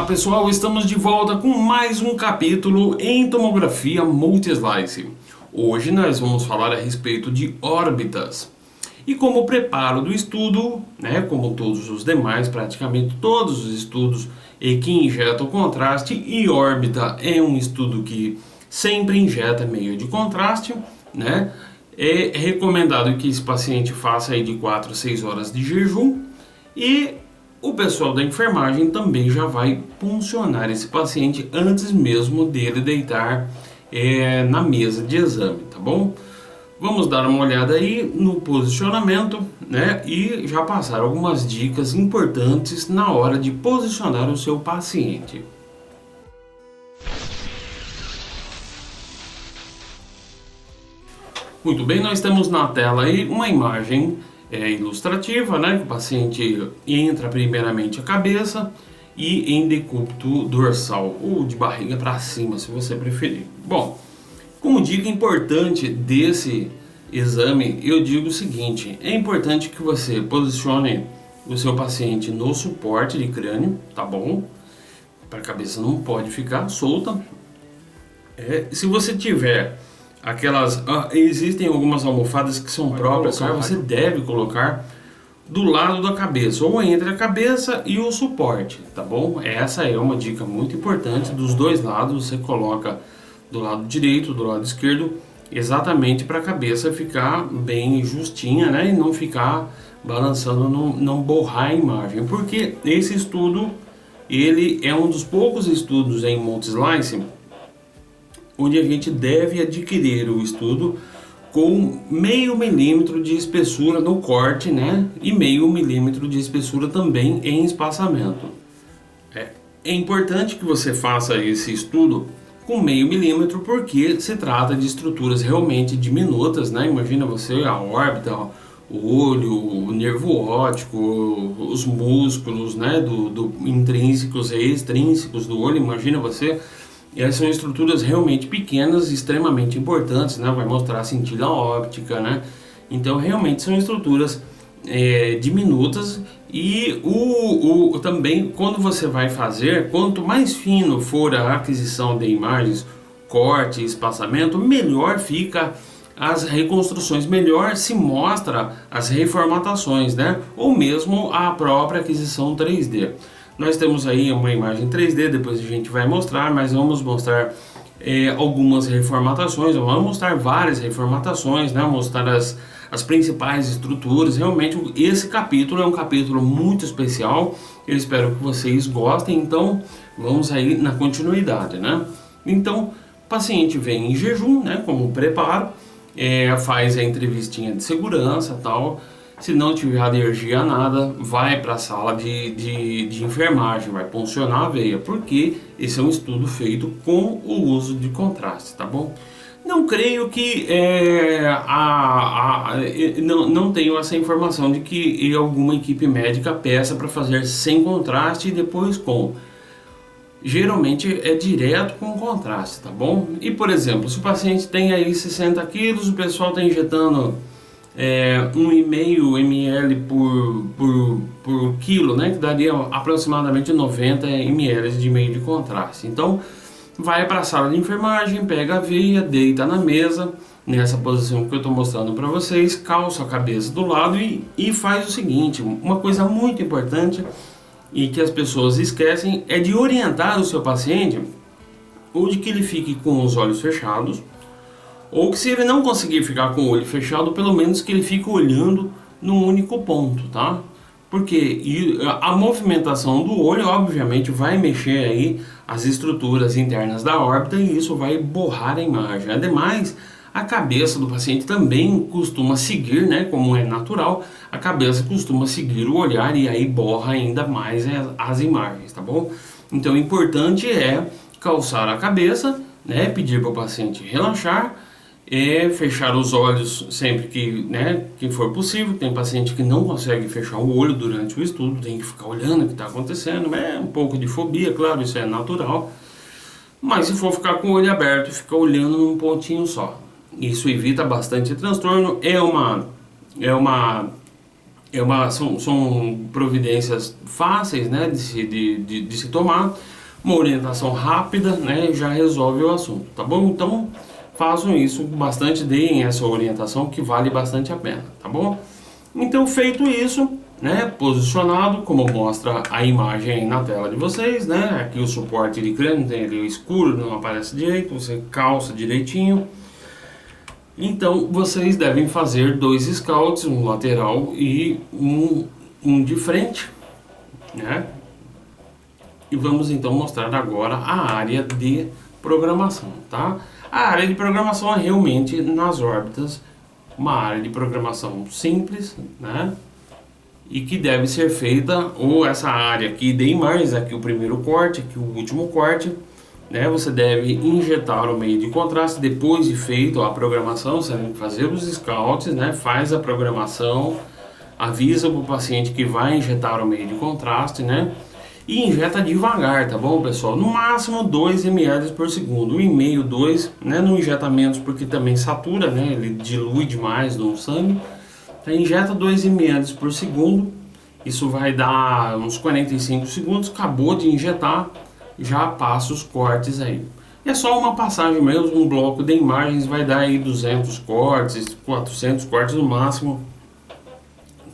Olá pessoal, estamos de volta com mais um capítulo em tomografia multislice. Hoje nós vamos falar a respeito de órbitas. E como preparo do estudo, como todos os demais, praticamente todos os estudos que injetam contraste, e órbita é um estudo que sempre injeta meio de contraste, É recomendado que esse paciente faça aí de 4 a 6 horas de jejum, e o pessoal da enfermagem também já vai puncionar esse paciente antes mesmo dele deitar na mesa de exame, tá bom? Vamos dar uma olhada aí no posicionamento, e já passar algumas dicas importantes na hora de posicionar o seu paciente. Muito bem, nós temos na tela aí uma imagem ilustrativa, que o paciente entra primeiramente a cabeça e em decúbito dorsal, ou de barriga para cima, se você preferir. Bom, como dica importante desse exame, eu digo o seguinte: é importante que você posicione o seu paciente no suporte de crânio, tá bom? Para a cabeça não pode ficar solta. Se você tiver existem algumas almofadas que são próprias, você deve colocar do lado da cabeça, ou entre a cabeça e o suporte, tá bom? Essa é uma dica muito importante. Dos dois lados você coloca do lado direito, do lado esquerdo, exatamente para a cabeça ficar bem justinha, e não ficar balançando, não borrar a imagem, porque esse estudo ele é um dos poucos estudos em multislice onde a gente deve adquirir o estudo com meio milímetro de espessura no corte, e meio milímetro de espessura também em espaçamento. É importante que você faça esse estudo com meio milímetro, porque se trata de estruturas realmente diminutas, Imagina você a órbita, o olho, o nervo óptico, os músculos, do intrínsecos e extrínsecos do olho. Imagina você. Essas são estruturas realmente pequenas, extremamente importantes, vai mostrar a cintila óptica, Então realmente são estruturas diminutas, e também quando você vai fazer, quanto mais fino for a aquisição de imagens, corte e espaçamento, melhor fica as reconstruções, melhor se mostra as reformatações, ou mesmo a própria aquisição 3D. Nós temos aí uma imagem 3D, depois a gente vai mostrar, mas vamos mostrar algumas reformatações, vamos mostrar várias reformatações, mostrar as principais estruturas. Realmente esse capítulo é um capítulo muito especial, eu espero que vocês gostem, então vamos aí na continuidade, Então, o paciente vem em jejum, como preparo, faz a entrevistinha de segurança, tal. Se não tiver alergia a nada, vai para a sala de enfermagem, vai puncionar a veia, porque esse é um estudo feito com o uso de contraste, tá bom? Não creio que não tenho essa informação de que alguma equipe médica peça para fazer sem contraste e depois com. Geralmente é direto com contraste, tá bom? E por exemplo, se o paciente tem aí 60 quilos, o pessoal está injetando 1,5 ml por quilo, que daria aproximadamente 90 ml de meio de contraste. Então vai para a sala de enfermagem, pega a veia, deita na mesa, nessa posição que eu estou mostrando para vocês, calça a cabeça do lado e faz o seguinte: uma coisa muito importante e que as pessoas esquecem é de orientar o seu paciente, ou de que ele fique com os olhos fechados, ou que, se ele não conseguir ficar com o olho fechado, pelo menos que ele fique olhando num único ponto, tá? Porque a movimentação do olho, obviamente, vai mexer aí as estruturas internas da órbita, e isso vai borrar a imagem. Ademais, a cabeça do paciente também costuma seguir, como é natural, a cabeça costuma seguir o olhar, e aí borra ainda mais as imagens, tá bom? Então, o importante é calçar a cabeça, pedir para o paciente relaxar, fechar os olhos sempre que for possível. Tem paciente que não consegue fechar o olho durante o estudo, tem que ficar olhando o que está acontecendo, um pouco de fobia, claro, isso é natural. Mas se for ficar com o olho aberto, fica olhando num pontinho só. Isso evita bastante transtorno, é uma são providências fáceis, né, de se tomar, uma orientação rápida, né, já resolve o assunto, tá bom? Então façam isso bastante, deem essa orientação que vale bastante a pena, tá bom? Então feito isso, né, posicionado, como mostra a imagem aí na tela de vocês, né, aqui o suporte de crânio, tem ali o escuro, não aparece direito, você calça direitinho. Então vocês devem fazer 2 scouts, um lateral e um de frente, né? E vamos então mostrar agora a área de programação, tá? A área de programação é realmente nas órbitas, uma área de programação simples, né? E que deve ser feita, ou essa área aqui de imagens, aqui o primeiro corte, aqui o último corte, né? Você deve injetar o meio de contraste depois de feito a programação. Você tem que fazer os scouts, né? Faz a programação, avisa para o paciente que vai injetar o meio de contraste, né? E injeta devagar, tá bom, pessoal? No máximo 2 ml por segundo, 1,5, 2, né? Não injeta menos porque também satura, né? Ele dilui demais no sangue. Então, injeta 2 ml por segundo, isso vai dar uns 45 segundos, acabou de injetar, já passa os cortes aí. É só uma passagem mesmo, um bloco de imagens vai dar aí 200 cortes, 400 cortes no máximo,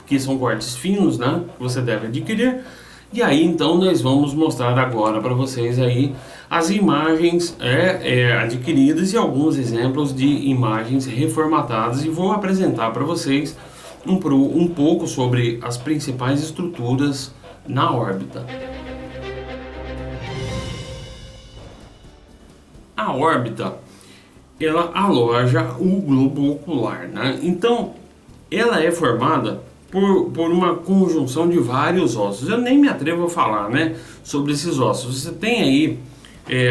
que são cortes finos, né, que você deve adquirir. E aí então nós vamos mostrar agora para vocês aí as imagens adquiridas e alguns exemplos de imagens reformatadas, e vou apresentar para vocês um pouco sobre as principais estruturas na órbita. A órbita, ela aloja o globo ocular, né? Então, ela é formada por uma conjunção de vários ossos. Eu nem me atrevo a falar, né, sobre esses ossos. Você tem aí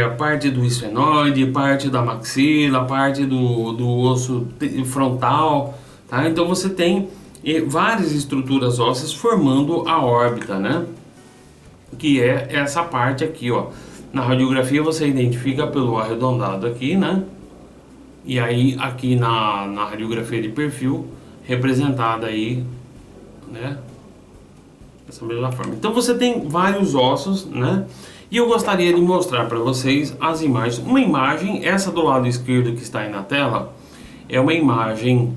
a parte do esfenoide, parte da maxila, parte do osso frontal, tá? Então você tem várias estruturas ósseas formando a órbita, né? Que é essa parte aqui, ó. Na radiografia você identifica pelo arredondado aqui, né? E aí aqui na radiografia de perfil representada aí, né, dessa mesma forma. Então você tem vários ossos, né? E eu gostaria de mostrar para vocês as imagens. Uma imagem, essa do lado esquerdo que está aí na tela, é uma imagem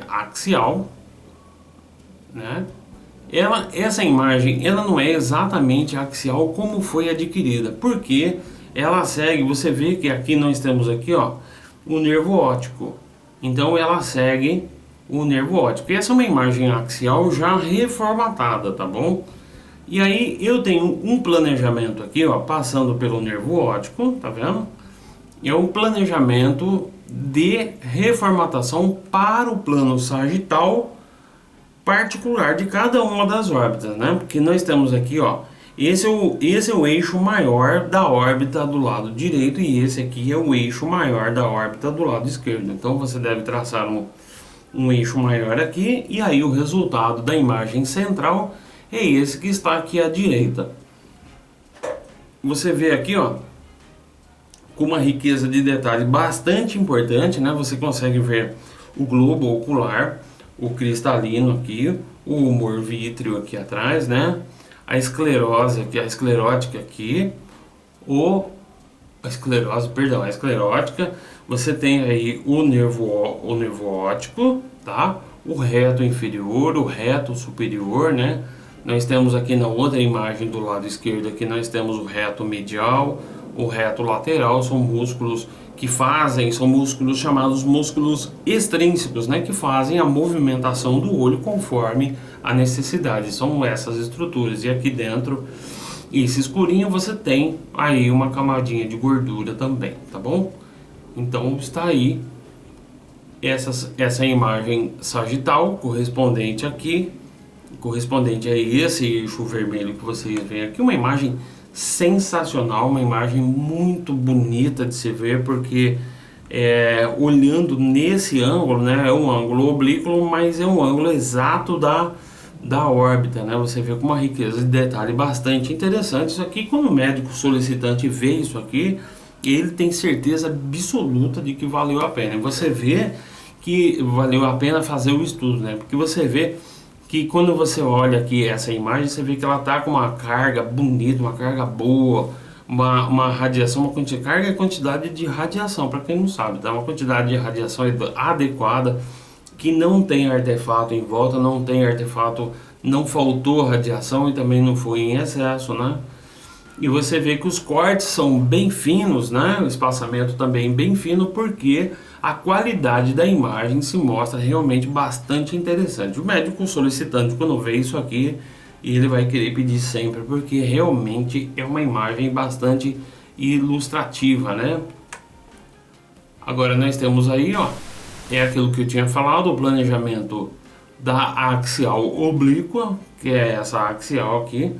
axial, né? Essa imagem, ela não é exatamente axial como foi adquirida, porque ela segue, você vê que aqui nós temos aqui, ó, o nervo óptico. Então ela segue o nervo óptico. E essa é uma imagem axial já reformatada, tá bom? E aí eu tenho um planejamento aqui, ó, passando pelo nervo óptico, tá vendo? É um planejamento de reformatação para o plano sagital particular de cada uma das órbitas, né? Porque nós temos aqui, ó, esse é o eixo maior da órbita do lado direito e esse aqui é o eixo maior da órbita do lado esquerdo. Então você deve traçar um eixo maior aqui, e aí o resultado da imagem central é esse que está aqui à direita. Você vê aqui, ó, com uma riqueza de detalhe bastante importante, né? Você consegue ver o globo ocular, o cristalino aqui, o humor vítreo aqui atrás, né? A esclerose aqui, a esclerótica aqui, a esclerótica. Você tem aí o nervo óptico, tá? O reto inferior, o reto superior, né? Nós temos aqui na outra imagem do lado esquerdo, aqui nós temos o reto medial, o reto lateral. São músculos que são músculos chamados músculos extrínsecos, né? Que fazem a movimentação do olho conforme a necessidade. São essas estruturas. E aqui dentro, esse escurinho, você tem aí uma camadinha de gordura também, tá bom? Então está aí essa imagem sagital correspondente aqui, correspondente a esse eixo vermelho que vocês veem aqui. Uma imagem sensacional, uma imagem muito bonita de se ver, porque olhando nesse ângulo, né, é um ângulo oblíquo, mas é um ângulo exato da órbita, né? Você vê com uma riqueza de detalhe bastante interessante. Isso aqui, quando o médico solicitante vê isso aqui, ele tem certeza absoluta de que valeu a pena. Você vê que valeu a pena fazer o estudo, né? Porque você vê que quando você olha aqui essa imagem, você vê que ela tá com uma carga bonita, uma carga boa, uma radiação, carga é quantidade de radiação, para quem não sabe, tá? Uma quantidade de radiação adequada, que não tem artefato em volta, não tem artefato, não faltou radiação e também não foi em excesso, né? E você vê que os cortes são bem finos, né? O espaçamento também bem fino, porque a qualidade da imagem se mostra realmente bastante interessante. O médico solicitante, quando vê isso aqui, ele vai querer pedir sempre, porque realmente é uma imagem bastante ilustrativa, né? Agora nós temos aí, ó, é aquilo que eu tinha falado, o planejamento da axial oblíqua, que é essa axial aqui.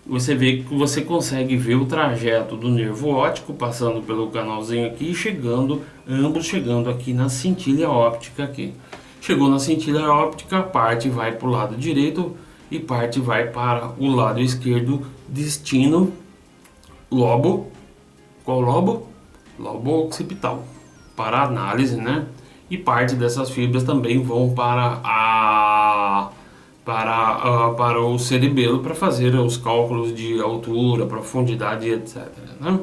Você vê que você consegue ver o trajeto do nervo óptico passando pelo canalzinho aqui e chegando, ambos chegando aqui na cintilha óptica aqui. Chegou na cintilha óptica, parte vai para o lado direito e parte vai para o lado esquerdo, destino lobo, qual lobo? Lobo occipital, para análise, né? E parte dessas fibras também vão para o cerebelo para fazer os cálculos de altura, profundidade, etc, né?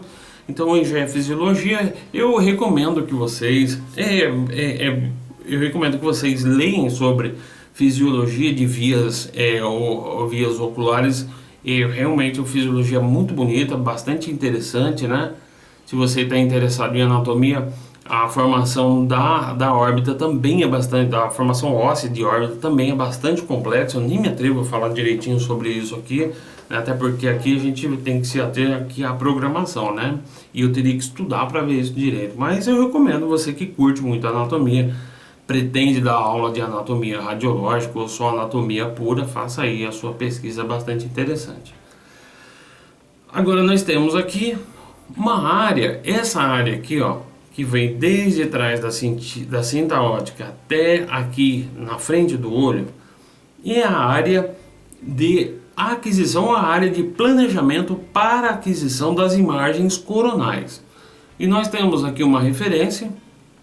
Então, em fisiologia, eu recomendo que vocês leiam sobre fisiologia de vias ou vias oculares. Realmente, a fisiologia é muito bonita, bastante interessante, né? Se você está interessado em anatomia, a formação da órbita também é bastante, a formação óssea de órbita também é bastante complexa. Eu nem me atrevo a falar direitinho sobre isso aqui, né? Até porque aqui a gente tem que se ater aqui à programação, né? E eu teria que estudar para ver isso direito. Mas eu recomendo você que curte muito anatomia, pretende dar aula de anatomia radiológica ou só anatomia pura, faça aí a sua pesquisa bastante interessante. Agora nós temos aqui uma área, essa área aqui, ó, que vem desde trás da cinta óptica até aqui na frente do olho, é a área de aquisição, a área de planejamento para aquisição das imagens coronais. E nós temos aqui uma referência,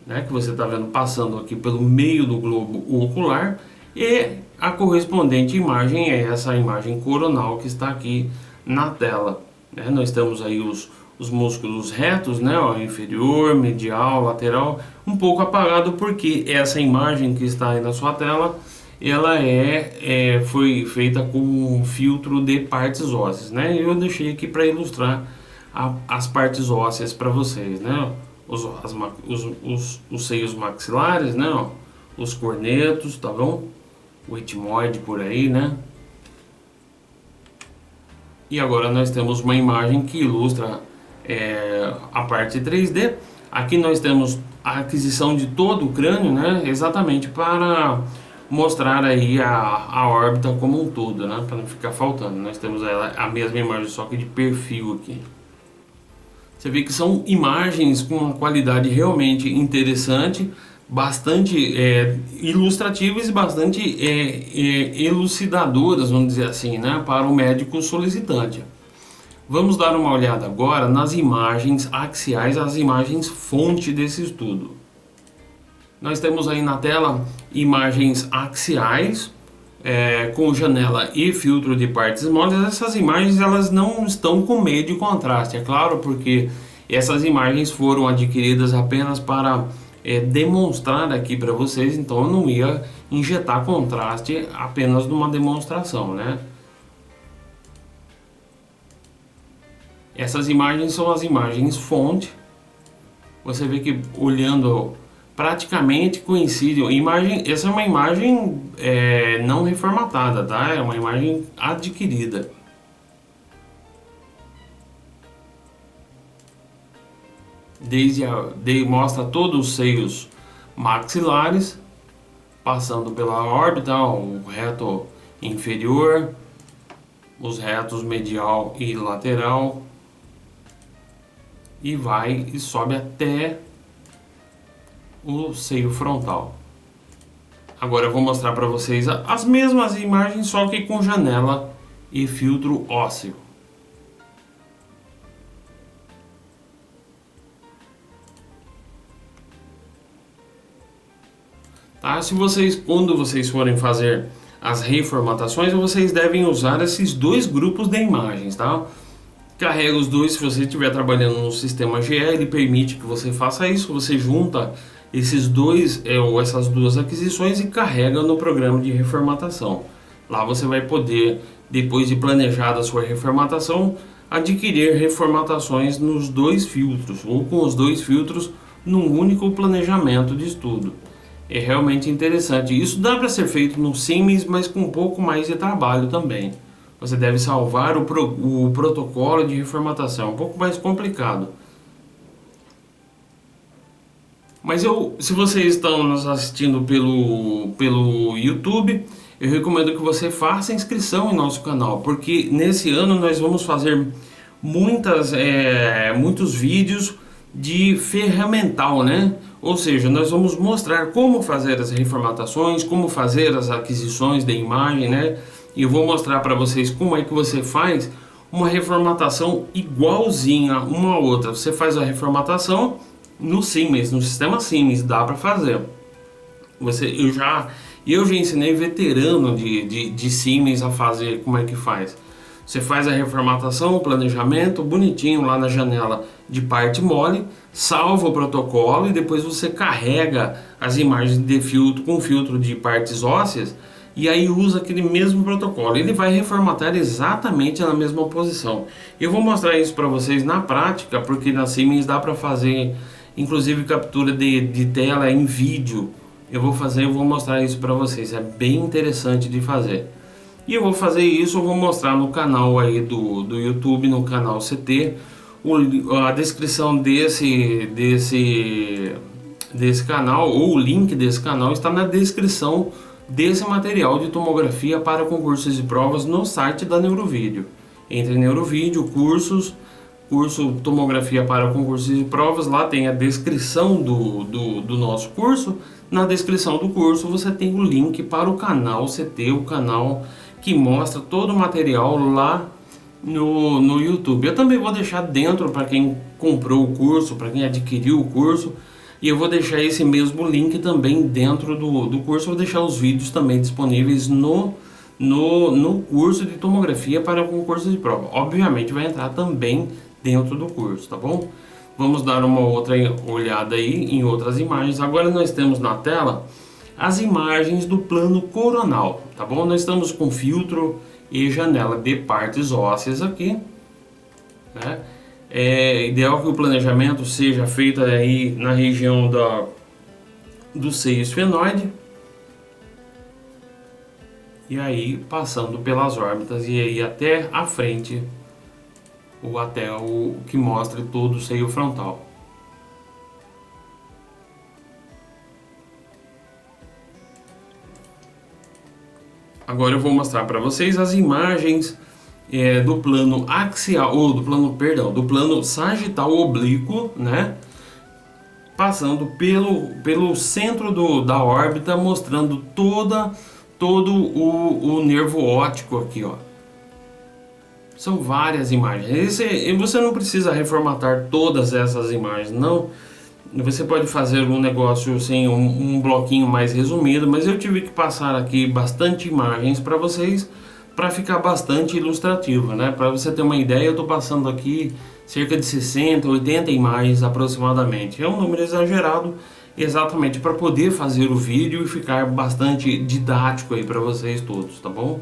né, que você está vendo passando aqui pelo meio do globo ocular, e a correspondente imagem é essa imagem coronal que está aqui na tela, né? Nós temos aí os músculos retos, né, ó, inferior, medial, lateral, um pouco apagado porque essa imagem que está aí na sua tela, ela foi feita com um filtro de partes ósseas, né? Eu deixei aqui para ilustrar as partes ósseas para vocês, né? Os seios maxilares, né, ó, os cornetos, tá bom? O etimoide por aí, né? E agora nós temos uma imagem que ilustra a parte 3D. Aqui nós temos a aquisição de todo o crânio, né? Exatamente para mostrar aí a órbita como um todo, né? Para não ficar faltando. Nós temos a mesma imagem, só que de perfil aqui. Você vê que são imagens com uma qualidade realmente interessante, bastante ilustrativas e bastante elucidadoras, vamos dizer assim, né? Para o médico solicitante. Vamos dar uma olhada agora nas imagens axiais, as imagens fonte desse estudo. Nós temos aí na tela imagens axiais com janela e filtro de partes móveis. Essas imagens elas não estão com meio de contraste, é claro, porque essas imagens foram adquiridas apenas para demonstrar aqui para vocês, então eu não ia injetar contraste apenas numa demonstração, né? Essas imagens são as imagens fonte. Você vê que olhando praticamente coincide. Essa é uma imagem não reformatada, tá? É uma imagem adquirida. Mostra todos os seios maxilares, passando pela órbita, o reto inferior, os retos medial e lateral, e vai e sobe até o seio frontal. Agora eu vou mostrar para vocês as mesmas imagens, só que com janela e filtro ósseo. Tá? Quando vocês forem fazer as reformatações, vocês devem usar esses dois grupos de imagens, tá? Carrega os dois. Se você estiver trabalhando no sistema GE, ele permite que você faça isso. Você junta esses dois ou essas duas aquisições e carrega no programa de reformatação. Lá você vai poder, depois de planejada a sua reformatação, adquirir reformatações nos dois filtros ou com os dois filtros num único planejamento de estudo. É realmente interessante. Isso dá para ser feito no Siemens, mas com um pouco mais de trabalho também. Você deve salvar o protocolo de reformatação, um pouco mais complicado. Mas se vocês estão nos assistindo pelo YouTube, eu recomendo que você faça inscrição em nosso canal, porque nesse ano nós vamos fazer muitos vídeos de ferramental, né? Ou seja, nós vamos mostrar como fazer as reformatações, como fazer as aquisições de imagem, né? E eu vou mostrar para vocês como é que você faz uma reformatação igualzinha uma a outra. Você faz a reformatação no Siemens, no sistema Siemens, dá para fazer. Eu já ensinei veterano de Siemens a fazer como é que faz. Você faz a reformatação, o planejamento bonitinho lá na janela de parte mole, salva o protocolo e depois você carrega as imagens de filtro com filtro de partes ósseas e aí usa aquele mesmo protocolo. Ele vai reformatar exatamente na mesma posição. Eu vou mostrar isso para vocês na prática, porque na Siemens dá para fazer inclusive captura de tela em vídeo. Eu vou mostrar isso para vocês, é bem interessante de fazer. E eu vou fazer isso, eu vou mostrar no canal aí do YouTube, no canal CT, a descrição desse canal, ou o link desse canal está na descrição desse material de tomografia para concursos e provas no site da Neurovídeo. Entre em Neurovídeo, curso tomografia para concursos e provas, lá tem a descrição do nosso curso. Na descrição do curso você tem o link para o canal CT, o canal que mostra todo o material lá no YouTube. Eu também vou deixar dentro para quem comprou o curso, para quem adquiriu o curso, e eu vou deixar esse mesmo link também dentro do curso. Eu vou deixar os vídeos também disponíveis no curso de tomografia para concursos de prova. Obviamente vai entrar também dentro do curso, tá bom? Vamos dar uma outra olhada aí em outras imagens. Agora nós temos na tela as imagens do plano coronal, tá bom? Nós estamos com filtro e janela de partes ósseas aqui, né? É ideal que o planejamento seja feito aí na região do seio esfenoide e aí passando pelas órbitas e aí até a frente ou até o que mostre todo o seio frontal. Agora eu vou mostrar para vocês as imagens do plano axial, ou do plano sagital oblíquo, né? Passando pelo centro da órbita, mostrando todo o nervo óptico aqui, ó. São várias imagens. Você não precisa reformatar todas essas imagens, não. Você pode fazer um negócio assim, um bloquinho mais resumido, mas eu tive que passar aqui bastante imagens para vocês, para ficar bastante ilustrativo, né? Para você ter uma ideia, eu estou passando aqui cerca de 60, 80 imagens aproximadamente. É um número exagerado, exatamente para poder fazer o vídeo e ficar bastante didático aí para vocês todos, tá bom?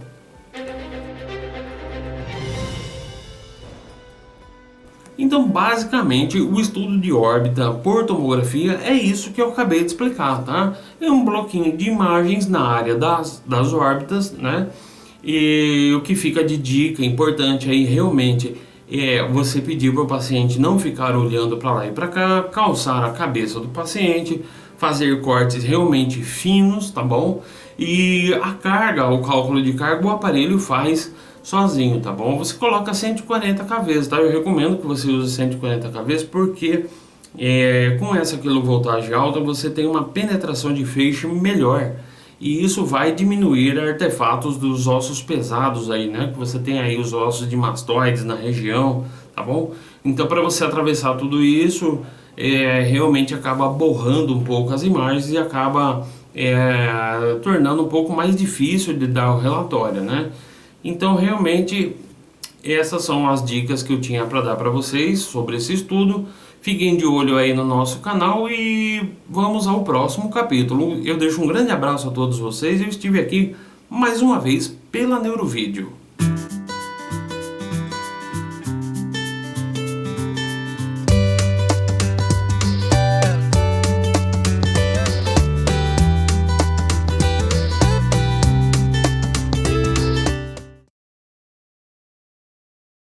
Então, basicamente, o estudo de órbita por tomografia é isso que eu acabei de explicar, tá? É um bloquinho de imagens na área das órbitas, né? E o que fica de dica importante aí realmente é você pedir para o paciente não ficar olhando para lá e para cá, calçar a cabeça do paciente, fazer cortes realmente finos, tá bom? E a carga, o cálculo de carga, o aparelho faz sozinho, tá bom? Você coloca 140 kV, tá? Eu recomendo que você use 140 kV porque com essa quilovoltagem alta você tem uma penetração de feixe melhor e isso vai diminuir artefatos dos ossos pesados aí, né? Que você tem aí os ossos de mastoides na região, tá bom? Então para você atravessar tudo isso realmente acaba borrando um pouco as imagens e acaba tornando um pouco mais difícil de dar o relatório, né? Então, realmente, essas são as dicas que eu tinha para dar para vocês sobre esse estudo. Fiquem de olho aí no nosso canal e vamos ao próximo capítulo. Eu deixo um grande abraço a todos vocês. Eu estive aqui mais uma vez pela Neurovídeo.